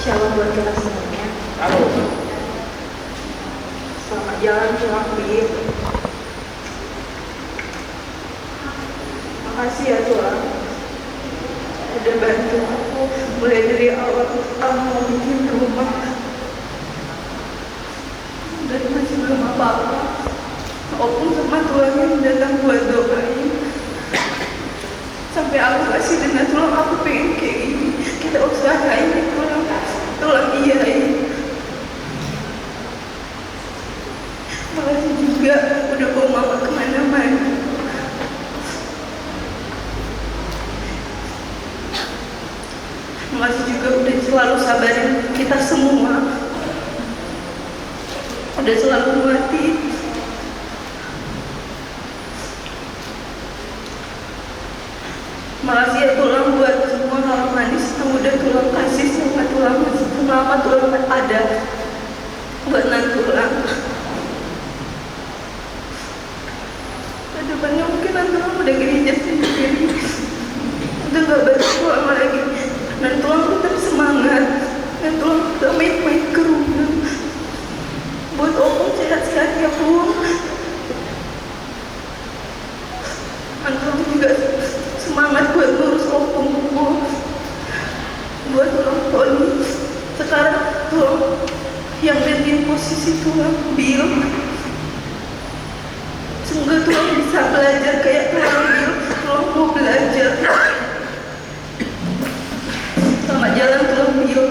Shalom buat kita semuanya. Halo. Selamat jalan pulang Bib. Makasih ya Tuhan udah bantu aku mulai dari awal kamu mau bikin rumah dan masih belum apa-apa. Opung sama Tuhan yang datang buat doain sampai aku kasih dengan tulang aku pengen kayak gini. Kita usahain tulang iyain. Makasih juga udah bawa mama kemana-mana. Makasih juga udah selalu sabarin kita semua, udah selalu nguatin. Makasih ya Tuhan buat semua hal manis yang udah Tuhan kasih selama Tuhan ada buat Tuhan. Kedepannya mungkin Tuhan udah gereja sendiri, udah gak berjuang lagi. Dan Tuhan tetap semangat, dan Tuhan tetap main-main ke rumah. Buat Opung sehat-sehat ya Tuhan. Dan Tuhan juga semangat buat ngurus Opung, buat Tuhan Tony. Sekarang Tuhan yang gantiin posisi Tuhan Bill. Semoga Tuhan bisa belajar kayak Tuhan Bill. Tuhan mau belajar. Selamat jalan Tuhan Bill.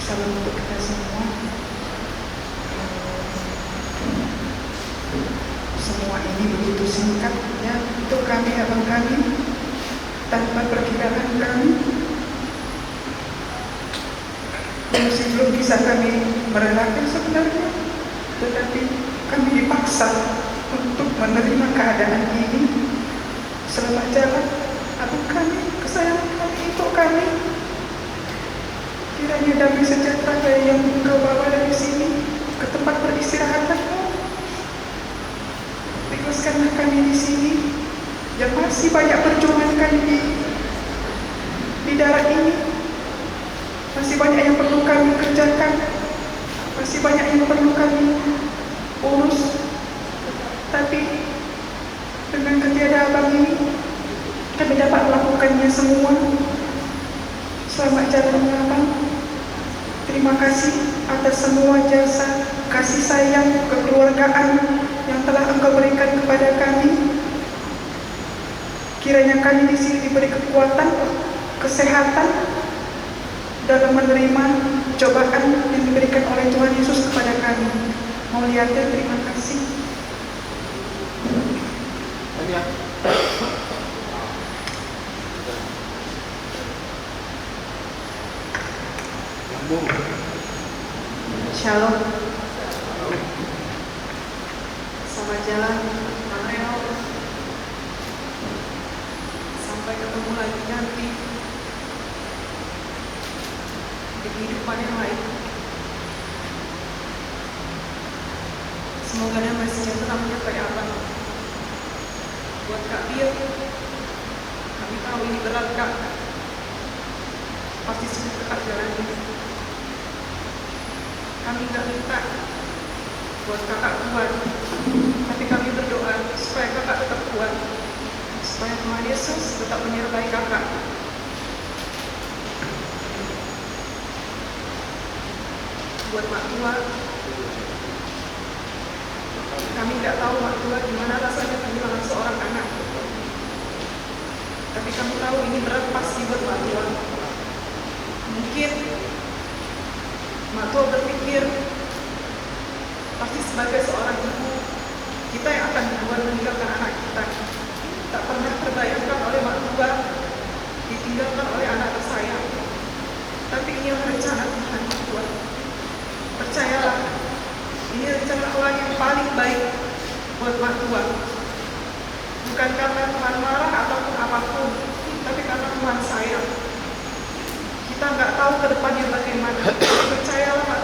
Salam untuk kita semua. Semua ini begitu singkat ya untuk kami abang kami, tanpa perkiraan kami. Masih belum bisa kami merelakan sebenarnya, tetapi kami dipaksa untuk menerima keadaan ini. Selamat jalan abang kami, kesayangan kami, ibu kami. Kiranya damai sejahtera dari yang Engkau bawa dari sini ke tempat peristirahatanmu. Ikhlaskanlah kami di sini yang masih banyak perjuangan kami di darat ini. Masih banyak yang perlu kami kerjakan, masih banyak yang perlu kami urus. Tapi dengan ketiada abang ini, kami dapat melakukannya semua. Selamat jalannya abang. Terima kasih atas semua jasa, kasih sayang, kekeluargaan yang telah Engkau berikan kepada kami. Kiranya kami di sini diberi kekuatan, kesehatan dalam menerima cobaan yang diberikan oleh Tuhan Yesus kepada kami. Mauliatir, terima kasih. Shalom. Selamat jalan Bang Reno. Sampai ketemu lagi nanti di kehidupan yang lain. Semoga damai sejahtera menyertai Abang. Buat Kak Bill, kami tahu ini berat Kak. Pasti sudah Kak jalan ini. Kami gak minta buat kakak kuat, tapi kami berdoa supaya kakak tetap kuat, supaya Tuhan Yesus tetap menyertai kakak. Buat Mak Tua, kami gak tahu Mak Tua gimana rasanya kehilangan seorang anak, tapi kami tahu ini berat pasti buat Mak Tua. Mungkin Mak Tua berpikir pasti sebagai seorang ibu, kita yang akan duluan meninggalkan anak kita. Tak pernah terbayangkan oleh Mak Tua ditinggalkan oleh anak tersayang. Tapi ini rencana Tuhan Mak Tua. Percayalah, ini rencana Tuhan yang paling baik buat Mak Tua. Bukan karena Tuhan marah ataupun apapun, tapi karena Tuhan sayang. Kita nggak tahu ke depannya bagaimana. Percayalah Mak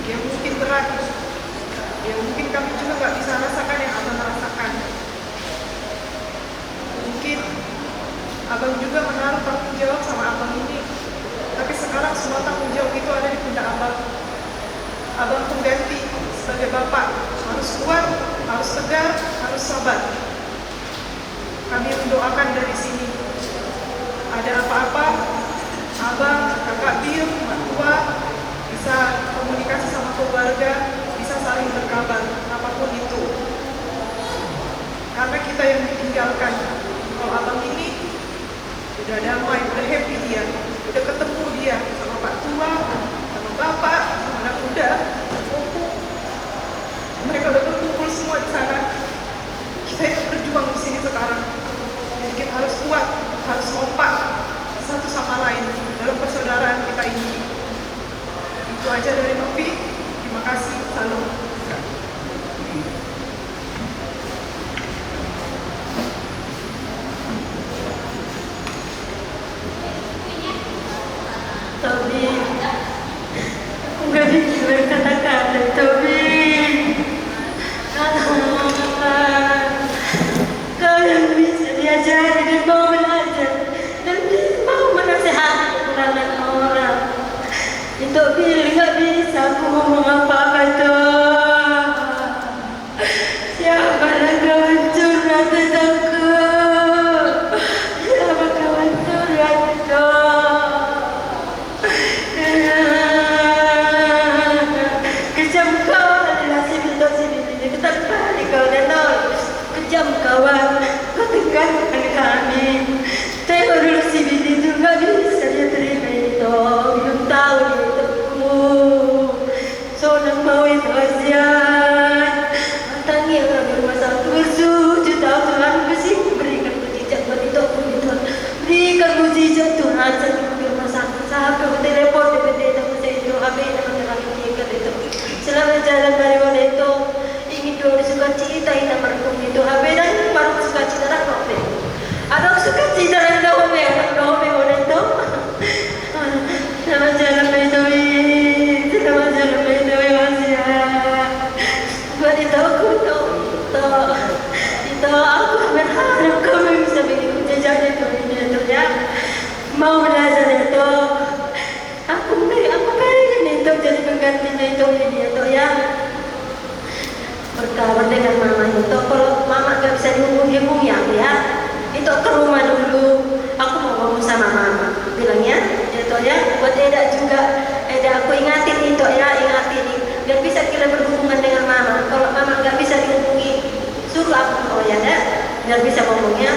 yang mungkin berat, yang mungkin kami juga nggak bisa rasakan yang abang rasakan. Mungkin abang juga menaruh tanggung jawab sama abang ini, tapi sekarang semua tanggung jawab itu ada di pundak abang. Abang pengganti sebagai bapak, harus kuat, harus tegar, harus sabar. Kami mendoakan dari sini, ada apa-apa, abang, kakak Bir, mak tua, bisa komunikasi sama keluarga, bisa saling berkabar, apapun itu. Karena kita yang ditinggalkan. Kalau abang ini udah damai, udah happy dia, udah ketemu dia sama pak tua, sama bapak, sama anak muda, sepupu. Mereka udah berkumpul semua di sana. Kita yang berjuang di sini sekarang. Jadi kita harus kuat, harus kompak satu sama lain dalam persaudaraan kita ini. Itu aja dari Novi. Terima kasih. Salam. Tobi, aku gak bisa berkata-kata, Tobi. Kau yang bisa diajari dan mau belajar dan mau menasehati kekurangan orang. Itu Tobi gak bisa aku ngomong apa-apa tuh. Siapa yang kawan curhat tentangku? Siapa kawan curhat tuh? Kejam kau adalah sibil ini ketempali kau dan nol. Kejam kawan, kau tekankan kami. Tengok dulu sibil itu gak bisa dia terima itu. Belum tahu dia tepuk. Seorang mau itu kasihan. Tangi kami rumah satu bersujud tahu Tuhan bersih berikan mujizat buat itu Tuhan. Berikan mujizat Tuhan saya di rumah sakit. Sampai telepon dia itu habis dengan itu. Selama jalan dari mana itu ingin doa suka cita ina merkum itu habis dan baru suka cita dah kau ada suka cita dan doa mana itu. Selama jalan itu masih buat itu aku itu aku berharap kamu bisa bikin mujizat itu ya mau belajar itu. Aku pengen itu jadi penggantinya itu ya. Berkabar dengan mama itu. Kalau mama gak bisa dihubungi ya, itu ke rumah dulu. Aku mau ngomong sama mama. Bilangnya itu ya. Buat Eda juga. Eda aku ingatin itu ya, ingatin. Biar bisa kita berhubungan dengan mama. Kalau mama gak bisa dihubungi, suruh aku ya dah. Biar bisa ngomongnya.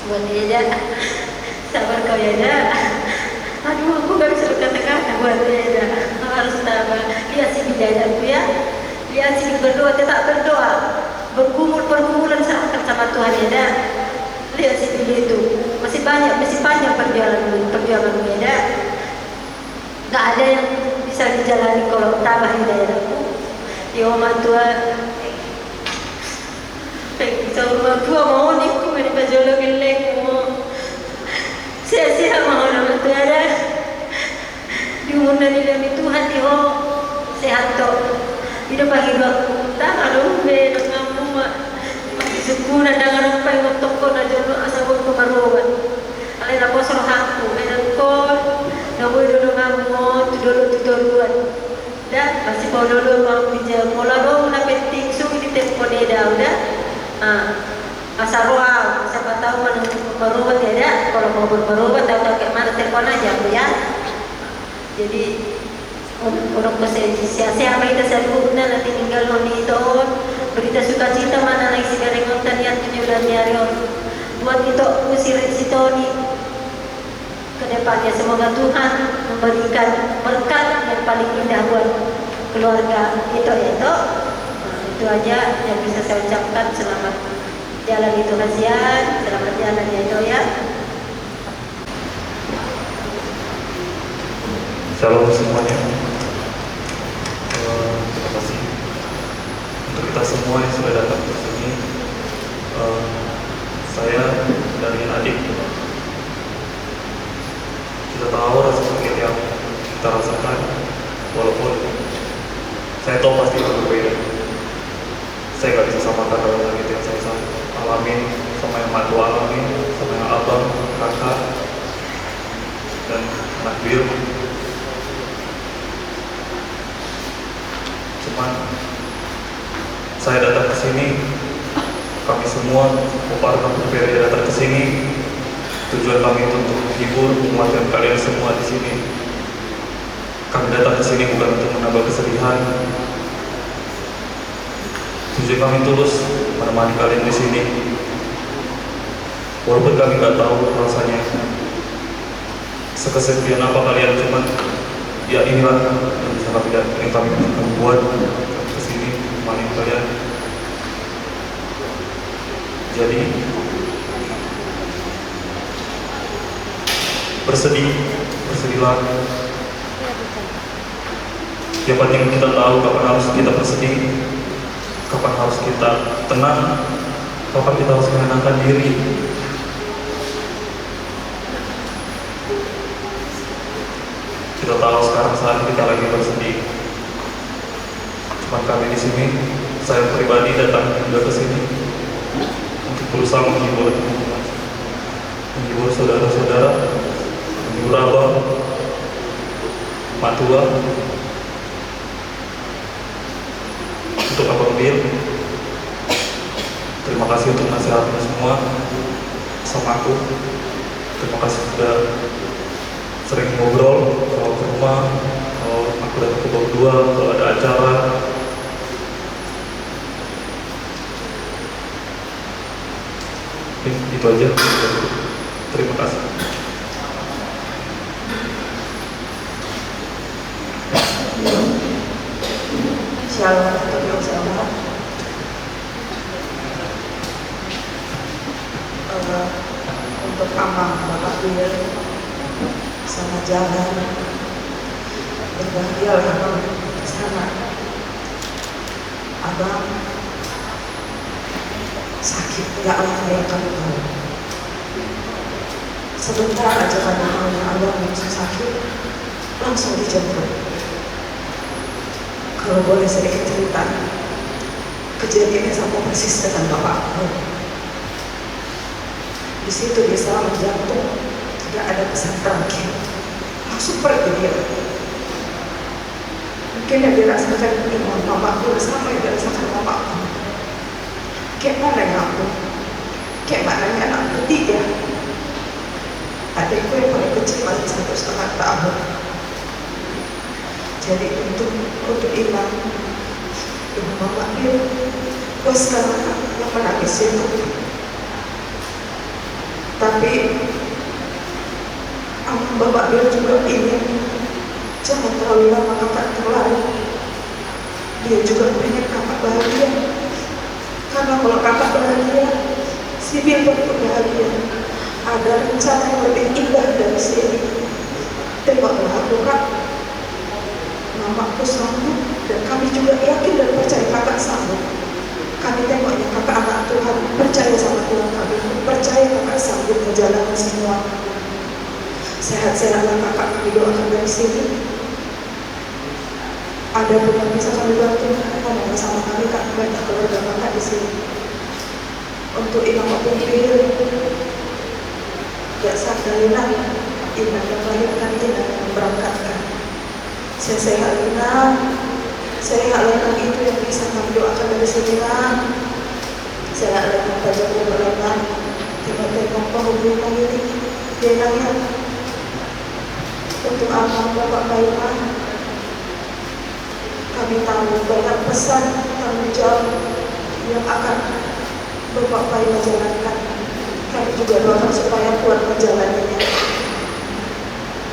Buat Eda. Sabar kau ya dah. Aduh, aku gak bisa berkata-kata buat dia. Harus tabah. Lihat sih bidadariku ya. Lihat sih berdoa, tetap berdoa. Pergumulan serahkan sama Tuhan ya. Lihat sih itu. Masih panjang perjuangan ya. Gak ada yang bisa dijalani kalau tabah hidayahku. Ya oma tua. Bisa oma tua mau nih, aku mau dipajolo gelek mau. Sia-sia mau nama tu ada diundang dari Tuhan dia sehat tu hidup pagi waktu tak ada be dengan rumah masih sempurna dengan apa yang toko na jono asal kemaruan alai na kosong hakku dan kol na dulu ngamu dulu dah masih mau dulu mau bija mola dong na penting su di tempo ni dah udah asal ruang, siapa tahu mana berobat ya, kalau mau berobat tahu kayak mana telepon aja ya. Jadi orang siapa kita selalu nanti tinggal di itu berita sukacita mana lagi si gareng tanian 7 hari buat itu usir situ ni ke depannya semoga Tuhan memberikan berkat yang paling indah buat keluarga itu itu aja yang bisa saya ucapkan. Selamat jalan itu kasihan, selamat jalan ya itu ya. Shalom semuanya. Terima kasih untuk kita semua yang sudah datang ke sini. Saya dari adik. Kita tahu rasa sakit yang kita rasakan, walaupun Saya tahu pasti itu berbeda. Saya nggak bisa samakan dalam itu yang saya alamin sama yang Matu alamin, sama yang abang, kakak, dan anak Bill. Cuman saya datang ke sini, kami semua Opa Kampung Peri datang ke sini. Tujuan kami itu untuk menghibur, menguatkan kalian semua di sini. Kami datang ke sini bukan untuk menambah kesedihan. Tujuan kami tulus menemani kalian di sini. Walaupun kami nggak tahu rasanya sekesepian apa kalian, cuman ya inilah yang bisa kami buat ke sini menemani kalian. Jadi bersedihlah. Yang penting kita tahu kapan harus kita bersedih, kapan harus kita tenang, kapan kita harus menenangkan diri. Kita tahu sekarang saat kita lagi bersedih. Cuman kami di sini, saya pribadi datang juga ke sini untuk berusaha menghibur saudara-saudara, menghibur abang, matua, untuk abang Bill. Terima kasih untuk nasihatnya semua sama aku. Terima kasih sudah sering ngobrol kalau ke rumah, kalau aku datang ke berdua, kalau ada acara. Itu aja. Terima kasih. Shalom untuk saudara. Untuk Amang Bapak Bill sama jalan berbahagialah abang di sana. Abang sakit nggak lama yang kamu tahu. Sebentar aja karena hanya abang langsung sakit, langsung dijemput. Kalau boleh sedikit cerita, kejadiannya sama persis dengan bapakku. Di situ dia serangan jantung, tidak ada pesan terakhir, langsung pergi dia. Mungkin yang dirasakan dengan mamaku sama yang dirasakan mamaku. Kayak mana yang aku? Kayak mana yang anak ketiga? Adikku yang paling kecil masih 1,5 tahun. Jadi untuk Imam, ibu mama dia, gue sekarang yang menangis itu. Tapi Bapak Bill juga ingin jangan terlalu lama kakak terlari. Dia juga pengen kakak bahagia. Karena kalau kakak bahagia, si Bill pun bahagia. Ada rencana yang lebih indah dari sini. Tengoklah aku kak, mamaku sanggup dan kami juga yakin dan percaya kakak sanggup. Kami tengoknya kakak anak Tuhan, percaya sama Tuhan kami, percaya kakak sanggup menjalani semua. Sehat-sehatlah kakak, kami doakan dari sini. Ada pun yang bisa kami bantu, ngomong sama kami kak, banyak keluarga kakak di sini. Untuk Imam Opung Bill, ya sadalina, Imam yang melahirkan, Imam yang berangkatkan. Sehat Lina itu yang bisa kami doakan dari sini lah. Sehat Lina baca berdoa, tengok-tengok penghubungan ini, dia nanya untuk amal Bapak Paiman. Kami tahu banyak pesan tanggung jawab yang akan Bapak Paiman jalankan. Kami juga doakan supaya kuat menjalaninya.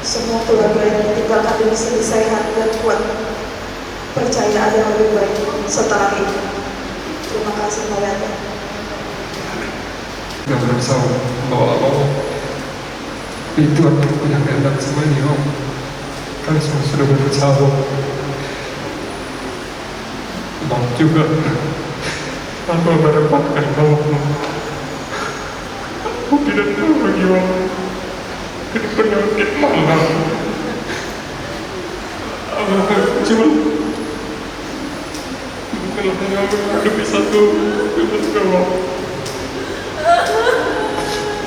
Semua keluarga yang ditinggalkan di sini sehat dan kuat. Percaya ada yang lebih baik setelah ini. Terima kasih banyak. Nggak berusaha bawa itu yang punya kehendak semuanya. Kami semua sudah berusaha. Bang juga aku merepotkan kamu. Aku tidak tahu bagaimana. Penyakit malam. Cuma telah menghadapi satu kekecewaan,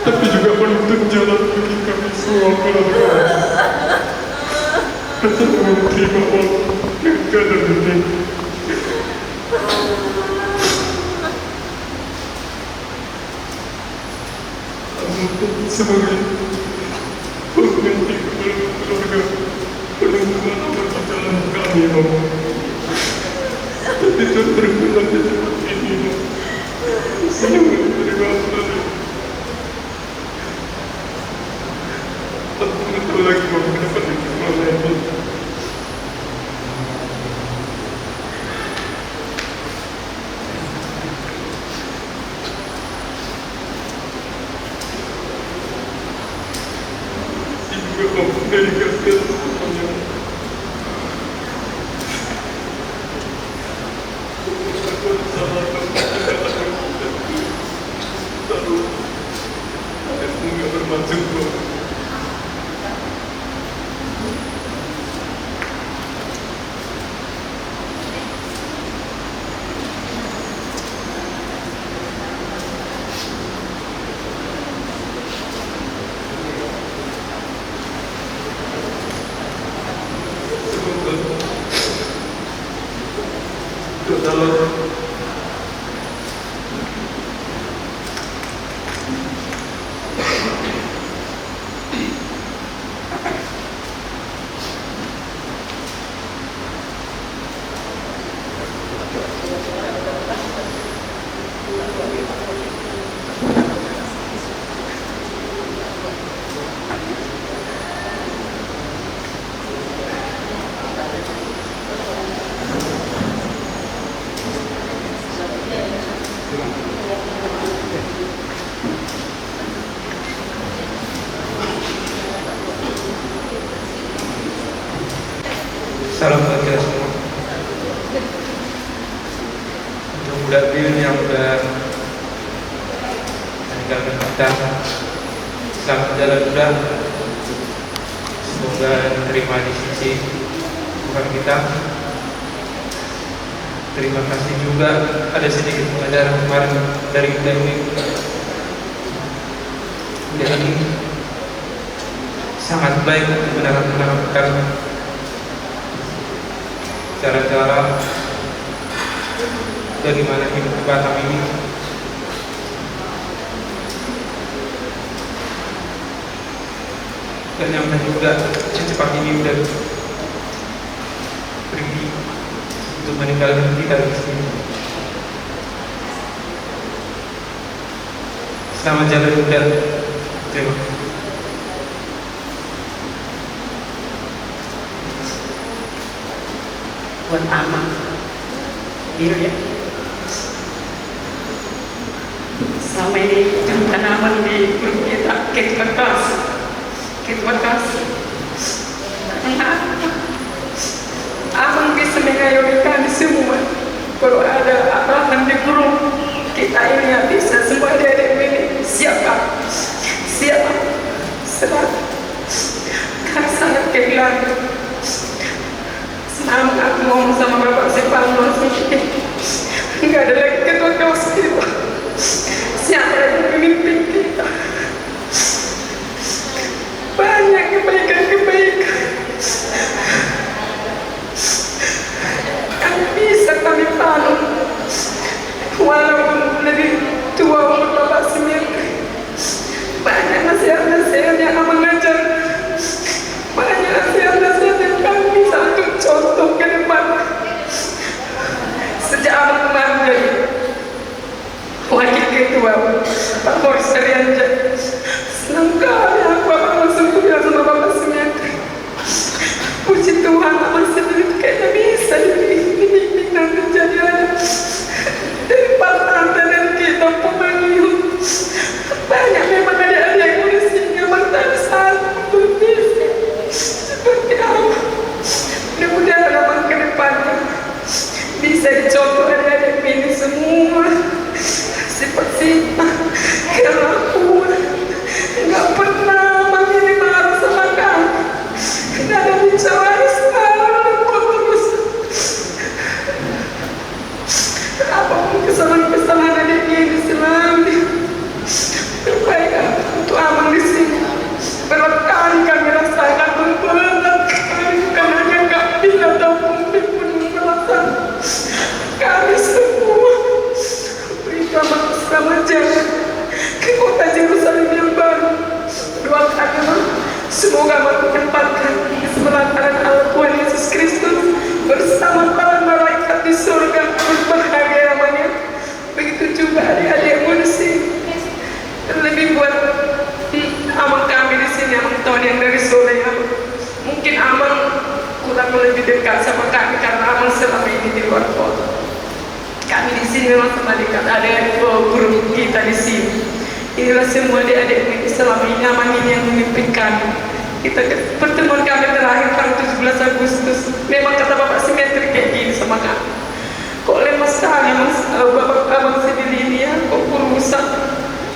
tapi juga menuntut jalan bagi kami semua keluarga. Rasanya menerima Allah dengan kadar ini. Sebagai pengganti keluarga penanggungan amal jalan kami, Allah. Tapi terberkenan di tempat ini, Allah. Saya menerima Allah. Aku mengenal lagi mau mendapat hikmah ini. Dari kasih semuanya. Aku nggak bermaksud kok. Salam buat kita semua. Untuk budak Biun yang udah meninggalkan kita, selamat jalan udah. Semoga diterima di sisi Tuhan kita. Terima kasih juga ada sedikit pengajaran kemarin dari Dewi. Jadi sangat baik untuk menerapkan cara-cara bagaimana hidup di Batam ini. Dan yang juga secepat ini udah pergi untuk meninggalkan kita di sini. Selamat jalan udah. Terima kasih. Buat aman biru ya, selama ini kan tanaman di grup kita bekas karena abang bisa mengayomi kami semua. Kalau ada apa-apa di grup kita ini yang bisa semua adik ini siapa sebab kan sangat kehilangan. Senang aku ngomong sama Bapak Sepano, nggak ada lagi ketua kelas kita. Siapa yang memimpin kita? Banyak kebaikan yang bisa kami tanam. Walaupun lebih tua umur Bapak sendiri, banyak nasihat-nasihat yang mengajar. Banyak nasihat-nasihat yang kami bisa untuk contoh ke depan. Sejak abang kemarin jadi wakil ketua Pak Boris Arianja, senang kali aku langsung bilang sama Bapak Sumiati, puji Tuhan abang sendiri kayaknya bisa dibimbing dan menjadi ada dari partner dan kita pembangun. Banyak memang ada yang udah sehingga mantan satu bisa seperti apa. Mudah-mudahan abang ke depannya bisa dicontoh adik-adik ini semua. Sifat-sifat kelakuan nggak pernah memilih marah sama kamu, nggak ada bicara sekarang terus Selamat jalan ke kota Yerusalem yang baru. Doakan memang semoga menempatkan keselamatan Allah Tuhan Yesus Kristus bersama para malaikat di surga berbahagia namanya. Begitu juga adik-adikmu di sini. Lebih buat abang kami di sini, abang Tony yang dari sore ya. Mungkin abang kurang lebih dekat sama kami karena abang selama ini di luar kota. Kami di sini memang sama dekat, ada guru kita di sini. Inilah semua adik-adik ini selama ini abang ini yang memimpin kami. Pertemuan kami terakhir tanggal 17 Agustus. Memang kata Bapak simetri kayak gini sama kami. Kok lemas sekali mas, Bapak abang sendiri ini ya, kok rusak.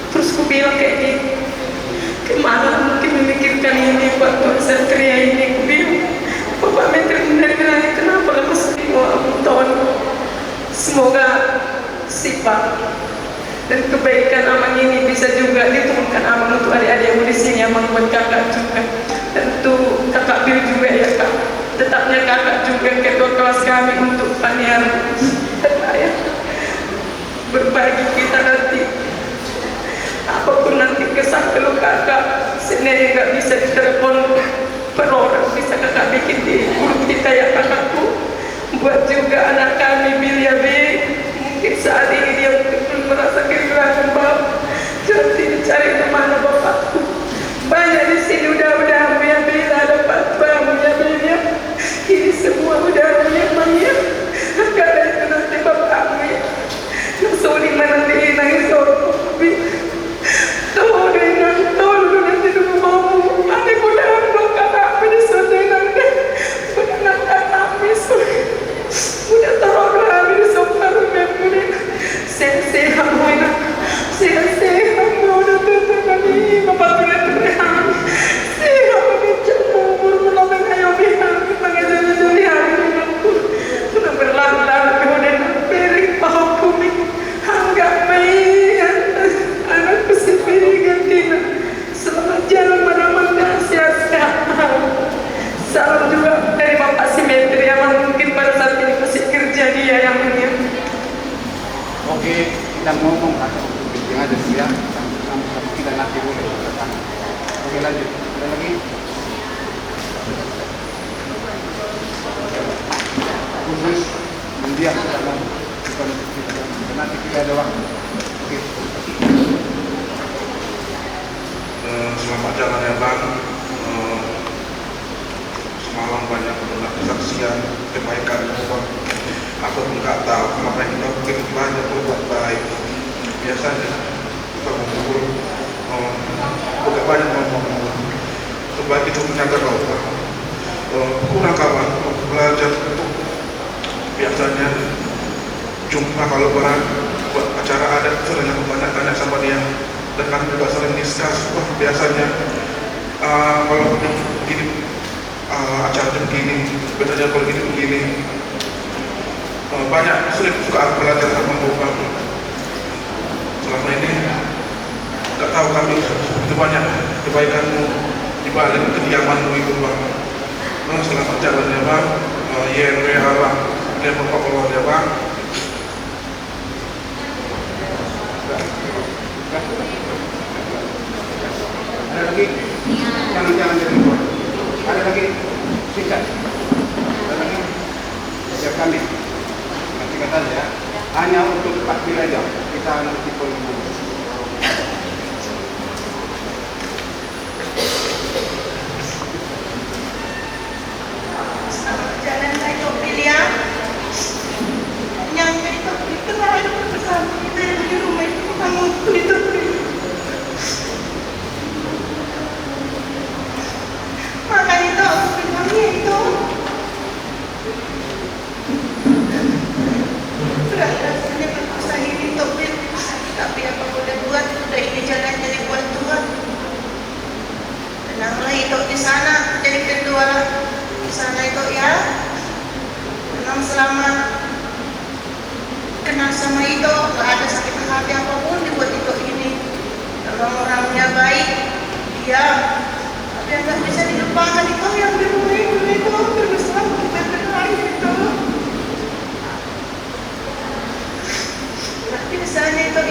Terus ku bilang kayak gini, kemana mungkin memikirkan ini buat Tuan Satria ini. Ku bilang, Bapak Menteri benar-benar kenapa lemas abang tahun. Semoga sifat dan kebaikan abang ini bisa juga diturunkan abang untuk adik-adikmu di sini, abang buat kakak juga. Tentu kakak Bil juga ya kak. Tetapnya kakak juga ketua kelas kami untuk panian ya. Berbagi kita nanti. Apapun nanti kesah kalau kakak sendiri nggak bisa ditelepon per orang, bisa kakak bikin di grup kita ya kakakku. Buat juga anak kami Bilya B, mungkin saat ini dia belum merasa kehilangan bapak. Nanti dicari kemana bapakku. Banyak di sini udah ya Bila dapat bamu ya Bila. Ini semua udah ya Maya. Karena itu nanti bapakmu ya. Sorry mana nanti nangis sorry. Tahu dengan tahu nanti dulu mau. Nanti udah kakak pada sorry nanti. Udah kakak sorry. Udah tahu kami di sopan memang sehat mana sehat mana tuh kami bapak sudah terlihat sehat macam umur menolong ayo biar mengajar dari hari aku sudah berlalu-lalu kemudian beri paham kami anggap baik anakku sendiri gantinya selamat jalan mana-mana sehat-sehat. Salam juga dari Bapak Simetri yang mungkin pada saat ini masih kerja dia yang ini. Oke, kita ngomong atau yang ada dia, kita nanti boleh datang. Oke lanjut, ada lagi. Khusus mendiam sedang bukan nanti kita ada waktu. Oke. Selamat jalan ya Bang. Semalam banyak mendengar kesaksian kebaikan Bang. Aku pun nggak tahu kenapa kita mungkin banyak berbuat baik. Biasanya kita mengukur, bukan banyak ngomong. Sebaik itu menjaga kau. Kurang kawan belajar untuk biasanya jumpa kalau orang buat acara adat sering banyak tanya sama dia. Dan kami juga sering diskus. Wah biasanya kalau begini acara begini, biasanya kalau begini. Banyak suka aku belajar sama Bapak. Selama ini nggak tahu kami itu banyak kebaikanmu di balik kediamanmu itu Bang. Selamat jalan ya Bang. YNW Bang, dia Bapak keluar ya Bang. Ada lagi? Jangan jadi buat. Ada lagi? Singkat. Ada lagi? Siap kami. Singkat saja ya. Hanya untuk Pak Bila aja. Kita nanti poin dulu. Selamat jalan saya Bilya. Yang itu terakhir bersama kita yang di rumah itu kamu itu. Makan itu aku bilangnya itu berat rasanya berusaha ini Bil. Tapi apa boleh buat, udah ini jalan jadi buat Tuhan. Tenanglah itu di sana jadi kedua di sana itu ya. Tenang selama kenal sama itu, gak ada sakit hati apapun dibuat itu ini. Orang-orangnya baik, dia tapi yang gak bisa dilupakan itu yang di rumah itu terus terang kita kenal itu. Tapi misalnya itu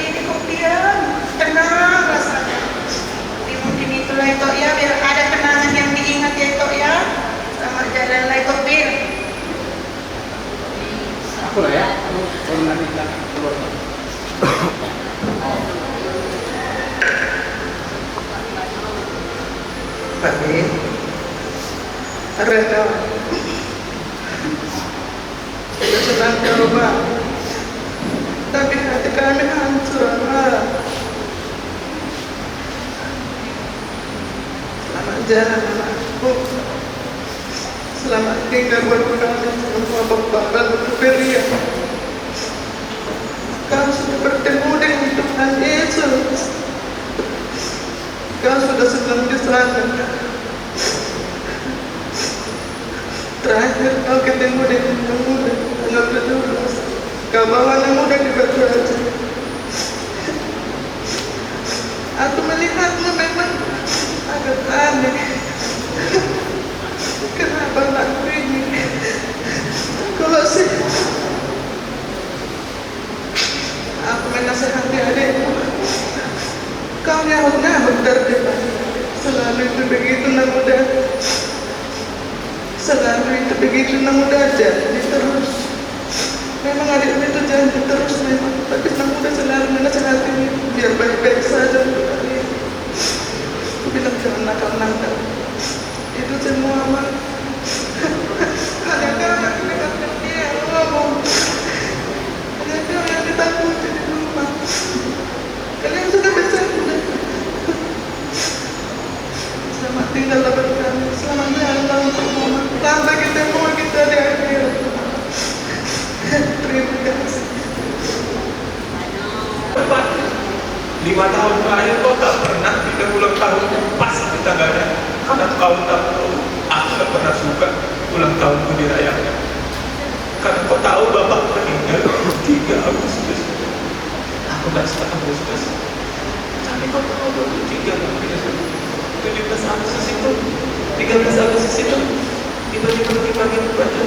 Aku lah ya, baru nanti kita keluar. Tapi reda kita sedang coba, tapi hati kami hancur. Selamat jalan anakku, selamat tinggal berguna semua bapak beria. Kau sudah bertemu dengan Tuhan Yesus. Kau sudah senang di sana. Terakhir kau ketemu dengan yang muda, anak berdua. Kau bawa anak muda di Batu Raja. Aku melihatmu memang agak aneh. Kenapa anakku ini? Kalau sih aku menasihati adikmu, kau nyahut-nyahut dari depan. Selalu itu begitu nak muda. Selalu itu begitu nak muda, janji terus. Memang adikmu itu janji terus memang, tapi nak muda selalu menasihati biar baik-baik saja untuk kalian. Aku bilang jangan nakal-nakal. Itu semua aman. Hanya kau yang mendengarkan dia ngomong. Hanya kau yang ditakuti di rumah. Kalian sudah besar sudah. Selamat tinggal dapat kami. Selamat jalan untuk mama. Sampai ketemu kita di akhirat. Terima kasih. 5 tahun terakhir kau tak pernah kita ulang tahun pas di tangganya. Karena kau tak tahu, aku tak pernah suka ulang tahunku dirayakan. Karena kau tahu bapak meninggal 3 Agustus. Aku gak suka Agustus. Tapi kau tahu 23 Agustus, 17 Agustus itu, 13 Agustus itu, tiba-tiba pagi-pagi baca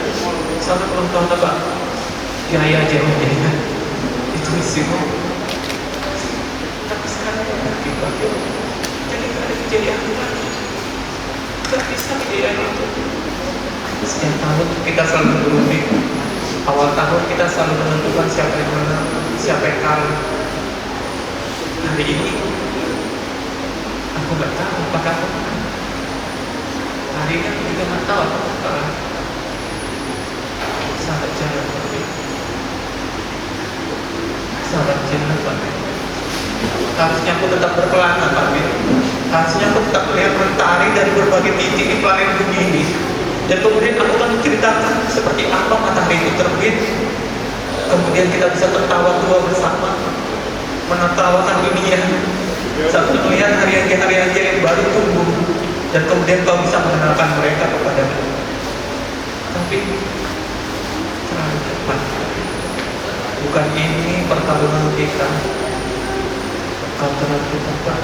selamat ulang tahun apa? Jaya aja ya. Itu isimu. Tapi sekarang pagi-pagi jadi gak ada kejadian lagi. Gak bisa kejadian itu. Setiap tahun kita selalu berunding. Awal tahun kita selalu menentukan siapa yang menang, siapa yang kalah. Hari ini aku gak tahu apakah aku menang. Hari ini aku juga gak tahu apakah aku kalah. Sahabat jalan Pak. Sahabat jalan Pak. Harusnya aku tetap berkelana Pak Bin. Harusnya aku tetap melihat mentari dari berbagai titik di planet bumi ini. Dan kemudian aku akan menceritakan seperti apa matahari itu terbit. Kemudian kita bisa tertawa dua bersama, menertawakan dunia sambil melihat hari-hari yang baru tumbuh. Dan kemudian kau bisa mengenalkan mereka kepadamu. Tapi terlalu cepat. Bukan ini pertarungan kita. Kau terlalu cepat.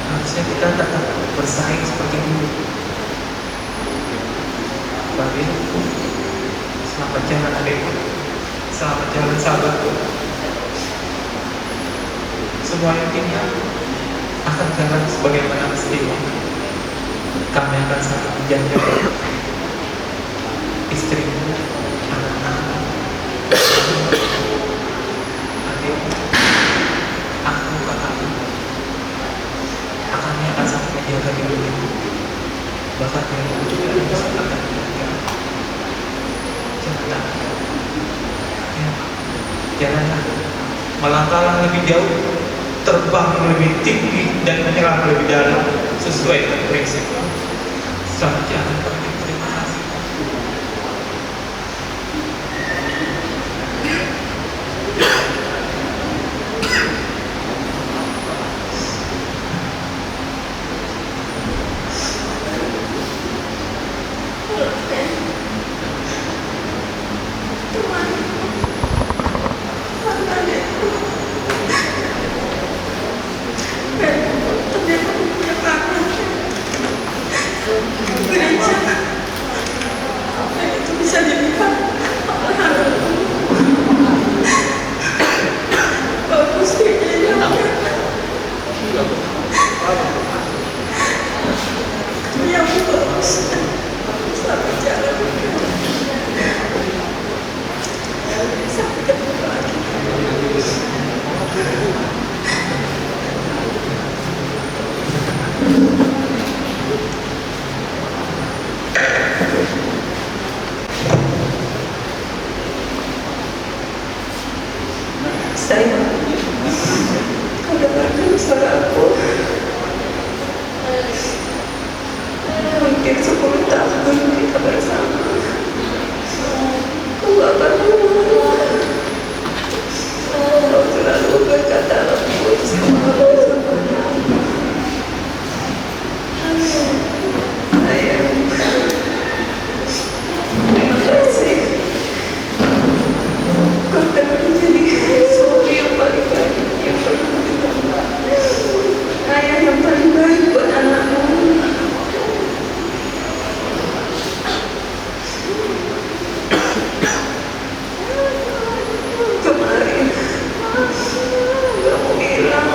Harusnya kita tetap bersaing seperti dulu. Bagi selamat jalan adikku, selamat jalan sahabatku. Semua yang tinggal akan jalan sebagaimana mestinya. Kami akan saling menjaga istrimu, anak-anak, adikmu, aku, kakakku. Kami akan saling menjaga di dunia. Bahkan mereka juga bisa akan menjaga. Janganlah melangkahlah lebih jauh, terbang lebih tinggi dan menyerang lebih dalam sesuai dengan prinsip. Selamat jalan. Terima kasih. Sayang, kau dengarkan suara aku. Hampir 10 tahun kita bersama. Kau gak pernah marah. Kau selalu berkata lembut sama aku. Sayang, terima kasih. Kau telah menjadi suami yang paling baik yang pernah ditambah. Ayah yang paling baik buat anakmu. Kemarin kamu bilang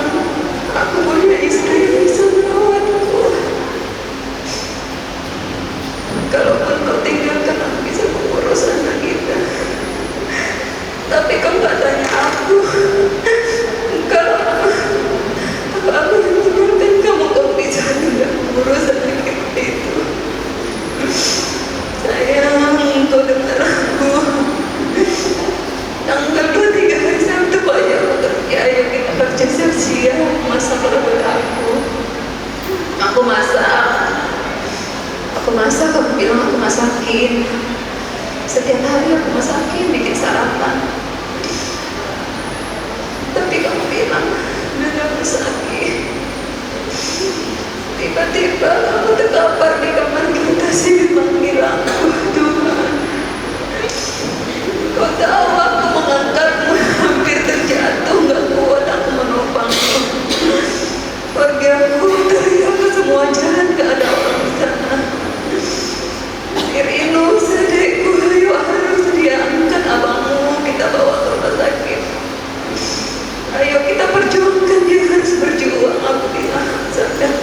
aku punya istri yang bisa merawatku. Kalaupun kau tinggalkan, aku bisa mengurus anak kita. Tapi kau gak tanya aku. Kalau aku yang tinggalkan kamu, kau bisa tidak mengurus anak kita itu. Sayang, kau dengar aku. Tanggal 23 hari Sabtu banyak bekerja. Ayo kita kerja siap-siap. Masak buat aku. Aku masak, kamu bilang aku masakin. Setiap hari aku masakin, bikin sarapan. Tapi kamu bilang dadaku sakit. Tiba-tiba kamu terkapar di kamar kita sih panggil aku, Tuhan. Kau tahu aku mengangkatmu, hampir terjatuh, gak kuat aku menopangmu. Pergi aku, teriak ke semua jalan, gak ada orang di sana. Irinu, sedekku, ayo harus diangkat abangmu, kita bawa ke rumah sakit. Ayo kita perjuangkan, dia harus berjuang. Aku bilang, sadar.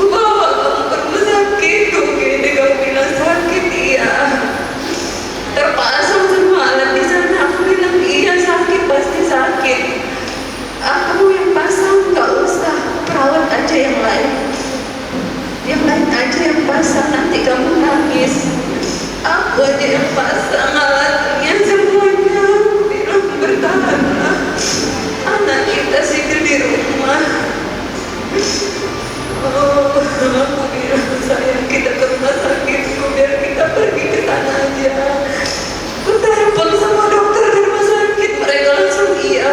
Bawa kamu ke rumah sakit, gini kamu bilang sakit, iya. Terpasang semua alat di sana, aku bilang iya sakit, pasti sakit. Aku yang pasang, gak usah, perawat aja yang lain. Yang lain aja yang pasang, nanti kamu nangis. Aku aja yang pasang alatnya semuanya. Aku bilang bertahanlah. Anak kita singgah di rumah. Oh, aku bilang sayang kita ke rumah sakit, biar kita pergi ke sana aja. Aku telepon sama dokter di rumah sakit, mereka langsung iya.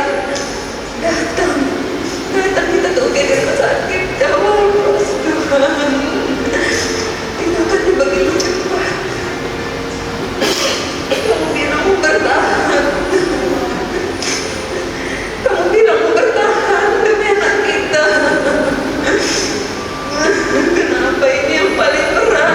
Datang kita ke rumah sakit. Jawab Tuhan, tindakannya begitu cepat. Kamu bilang mau bertahan. Kamu bilang mau bertahan demi anak kita. Kenapa ini yang paling berat?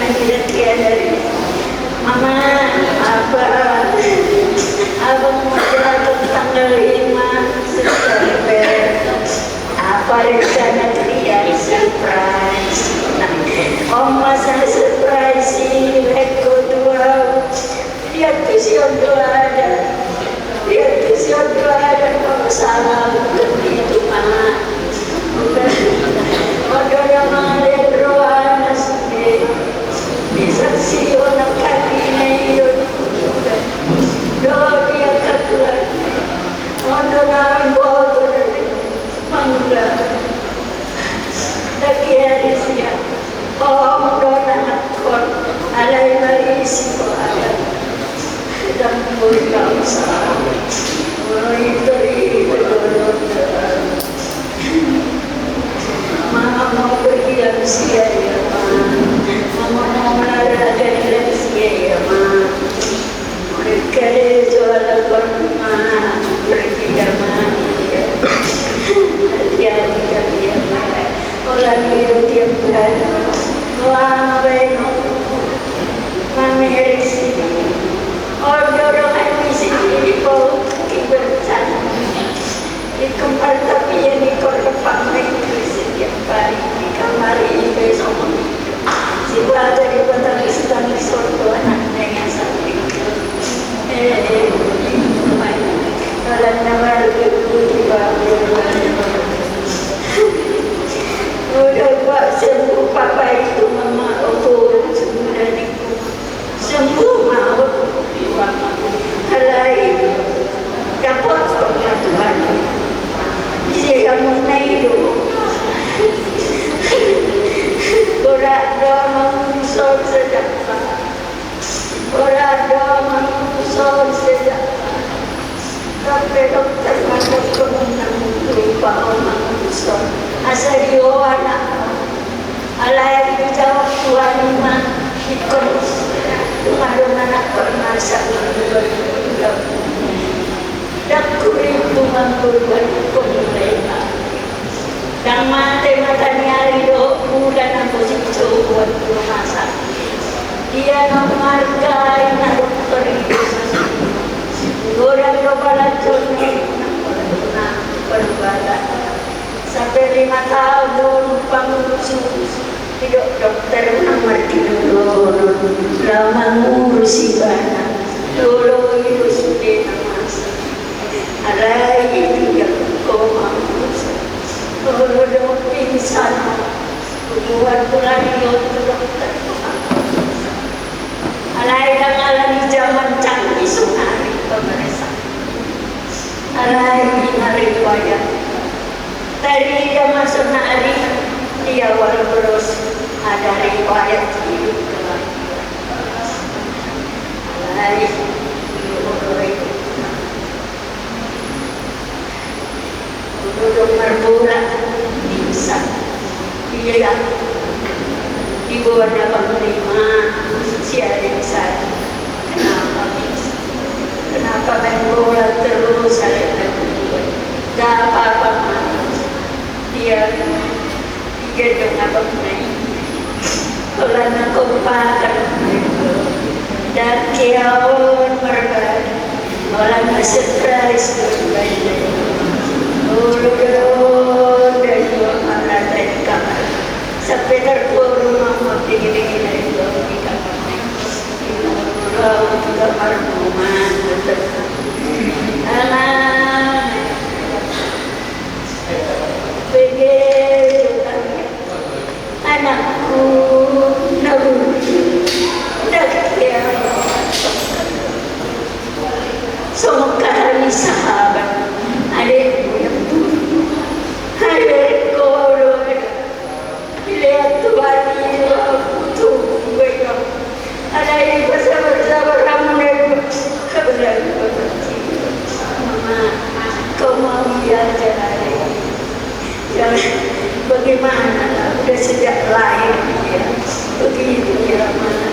nanti dari Mama, abang mau jalan tanggal 5 September. Apa rencana kalian surprise? Oma saya surprise Eko 2. Lihat vision 2 ada. Lihat vision 2 ada. Kalau salah begitu mah. Ada yang mengalir rohana sendiri. Bisa sih orang kaki yun. Doa dia keluar. Ada orang bodoh mangga. Lagi hari siap. Oh, doa kon. Alai marisi ko ada. Dan mulia usaha. Orang itu Mama mau pergi lansia ya, Mama mau olahraga di lansia ya, mereka jual kurma pergi zaman ya, hati-hati ya, orang itu tiap hari, wah baik, mami dari sini, orang di sini kau kibercan, di kamar tapi yang di korban setiap hari di kamar ini besok si baca di batang sedang disorot anaknya yang sakit kalau nawar di bawah udah buat sembuh papa itu mama aku sudah sembuh mau halai dapat Tuhan siya kamu naik Orado mangusog sa dapa. Orado mangusog sa dapa. Dokter masuk ke menang lupa mangusog. Asal anak. Alay dijawab Tuhan mah ikut. Tuhan anak permasa dan kuribu mangkurban kumulainya. Dan mata nyari bulan aku situ buat rumah sakit. Dia menghargai dokter itu. Orang kepala joni berbalik. Sampai 5 tahun pengurus hidup dokter nomor 3 lama ngurusi banyak. Dulu itu sudah alai tidak koma kalau dia pingsan buat pulang itu dokter alai dan alai zaman canggih sunari pemerintah alai hari wajah dari zaman sunari dia awal terus ada riwayat hidup kelahiran alai itu duduk berbulan bisa dia di bawah 85 siaran saya kenapa berbulan terus saya gak apa-apa dia gendong abang naik kalau aku pakai dan kiawan berbalik malah surprise berbalik Urut dari mana dari kamar sampai terkurung mama dingin dari di kamar kamar rumah anak begitu anakku semua kali sahabat adikku yang dulu adikku lihat Tuhan ini aku tunggu ada yang bersabar-sabar kamu kebenaran mama kau mau lihat jalan jangan bagaimana udah sejak lahir dia begitu ya mana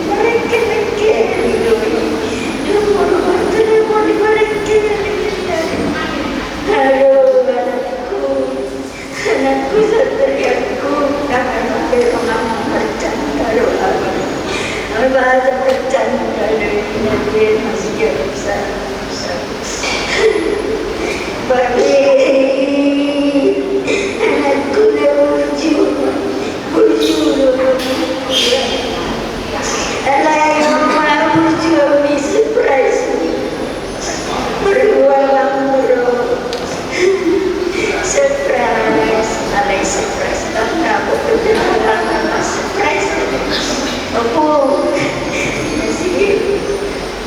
mereka hidup anakku satriaku, jangan sampai kamu bercanda. baca bercanda dari duit masih jadi besar. Bagi anakku yang berjuru Alay mama berjuru ni surprise berulang surprise alay surprise tanda aku berjalan surprise aku masih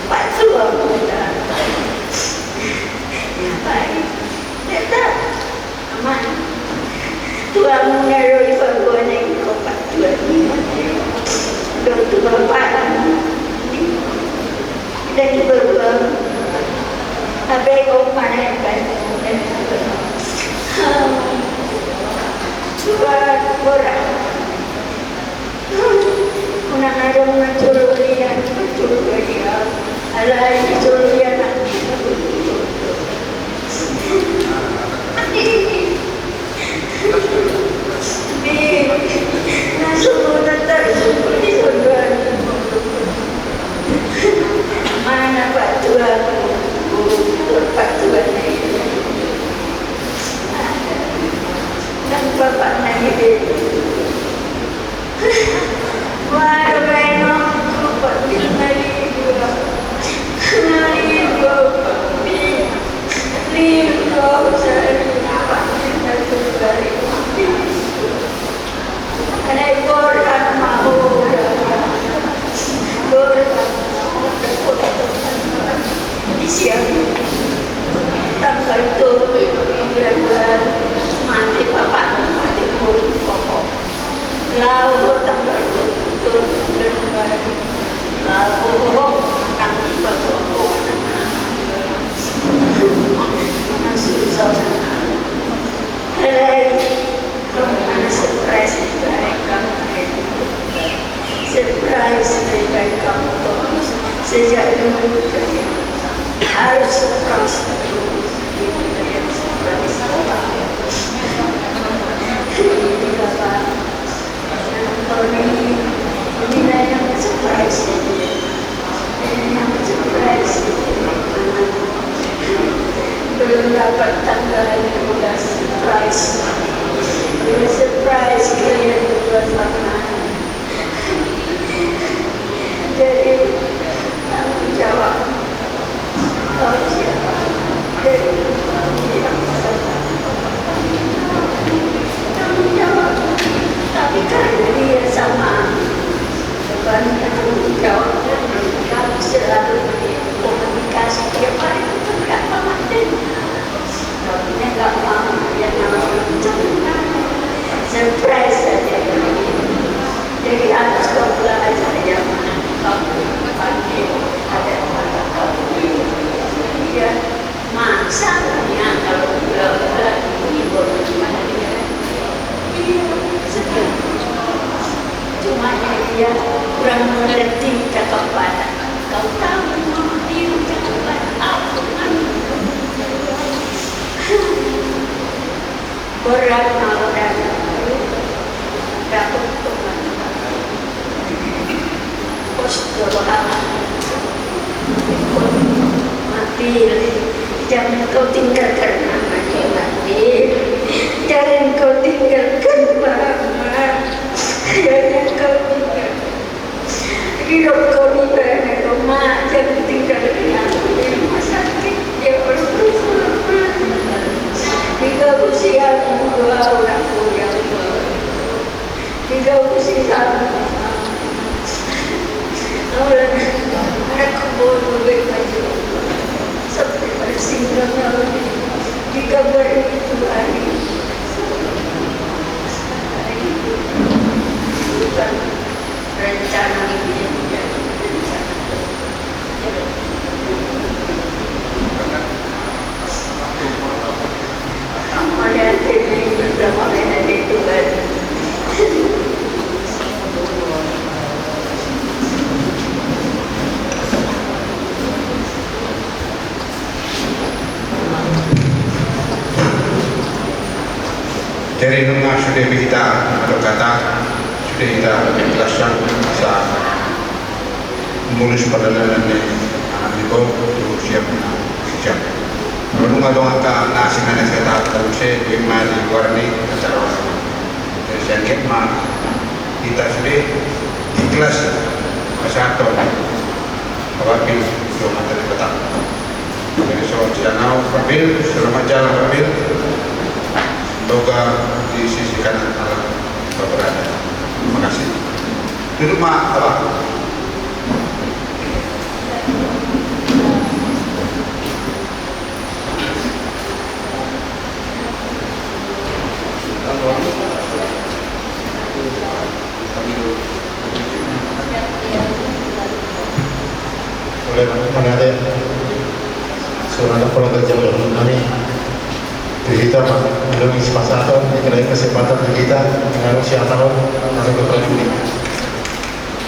patu aku dah baik tetap aman Tuhan menaruh di bawah yang kau patuan ini untuk bapak dan di bawah apa yang kau panahkan Tuhan orang unang ada mengatur dia alay mengatur dia nasuko na tayo di sobrang mana patuan patuan na yun ang bapak na yun wala kayo ng grupo naligo sa Kanay borang mahura borang di siang tanggal itu bulan mati bapak mati murid pokok lalu tanggal itu bulan lalu nanti bapak susah Mana surprise dari kamu surprise dari kamu sejak dulu harus surprise surprise ini yang surprise belum dapat tanggal 15 surprise surprise kalian buat makanan jadi tanggung jawab kau siapa dari tanggung jawab tapi karena dia sama bukan tanggung jawab kamu selalu komunikasi tiap hari itu gak pamatin tapi gak mau yang namanya surprise saja jadi harus kau belajar yang mana kamu pandai ada mana kamu dia maksanya kalau belajar ini bagaimana dia sedih cuma dia kurang mengerti cakapan kau tahu dia cakapan apa berat orang dapat postur mati jangan kau tinggalkan namanya mati jangan kau tinggalkan mama jangan kau tinggalkan hidup kau di mana rumah jangan tinggalkan aku di rumah sakit dia berpulang jika usia dua orang yang jika usia orang aku boleh berbaju seperti bersinggah jika begitu hari bukan rencana ini ada TV bersama dengan itu kan Dari rumah sudah kita berkata, sudah kita jelaskan masa menulis pada lain anak itu siap siap. Lalu ngadong ka nasi nana saya tak tahu saya di mana di luar ni acara dari saya mah kita sudah ikhlas kesatuan wakil cuma terdekat. Jadi soal jangan ambil selamat jalan ambil. Semoga di sisi kanan Allah berada. Terima kasih. Duduk mak apa? Oleh mana ada seorang keluarga jauh kami kita belum isi masa atau dikirain kesempatan kita mengaruh siapa tahun masuk ke Juli.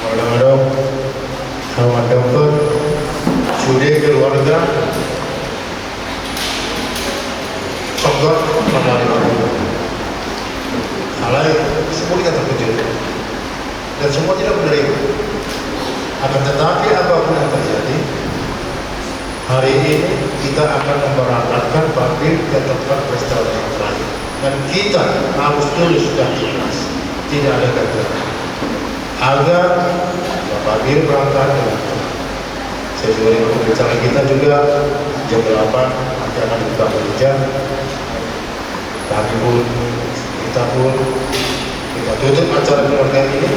Kalau sama dokter sudah keluarga songgok melalui halai semua kita terkejut dan semua tidak menerima. Akan tetapi apapun yang terjadi, hari ini kita akan memberangkatkan Babil ke tempat pesta yang terakhir. Dan kita harus tulus dan ikhlas, tidak ada kegagalan. Agar Babil berangkat dengan tenang. Sesuai pembicaraan kita juga jam 8 nanti akan dibuka gereja. Kami pun, kita tutup acara keluarga ini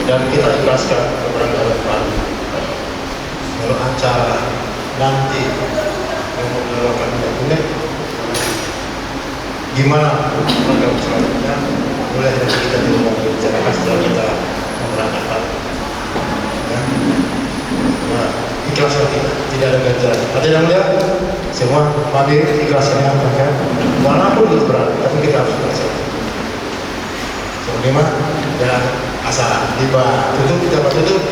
dan kita ikhlaskan keberangkatan Babil. Kalau acara nanti untuk melakukan dokumen gimana program selanjutnya mulai dari kita juga membicarakan setelah kita memberangkatkan ya. Nah, ikhlaskan kita, tidak ada ganjaran. Tidak melihat semua Babil ikhlasnya mereka walaupun itu berat, tapi kita harus ikhlaskan. Kelima dan asal tiba tutup kita tutup.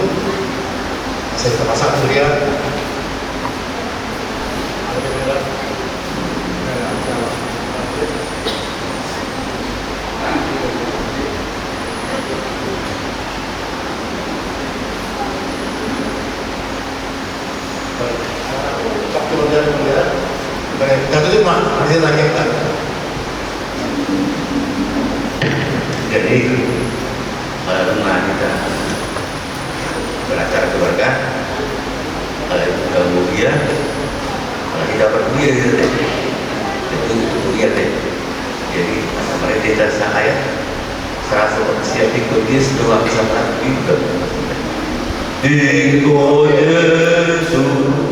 Saya terpaksa kemudian waktu kemudian kita tutup mak, nanti lagi kita. Jadi pada rumah kita beracara keluarga, kalau itu kemudian kalau kita pergi gitu deh, itu kemudian deh. Jadi mereka tidak saya serasa siap ikut dia setelah bisa melakukan juga. Iko Yesus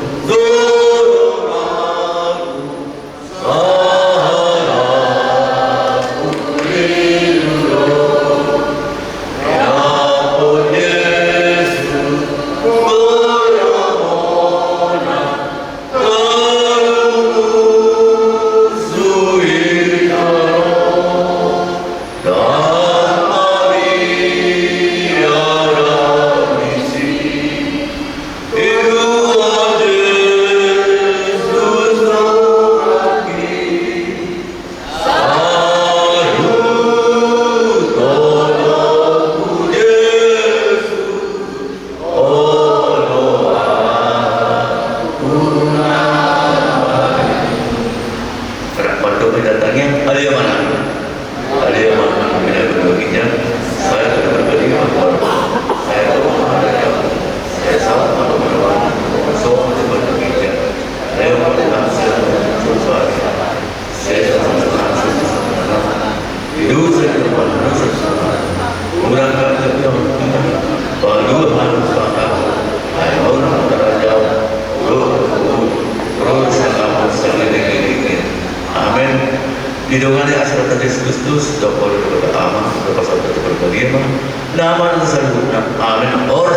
Hidungannya asal Yesus Kristus, doa berdoa aman, doa pasal berdoa nama, nama dan saluran, amin. Or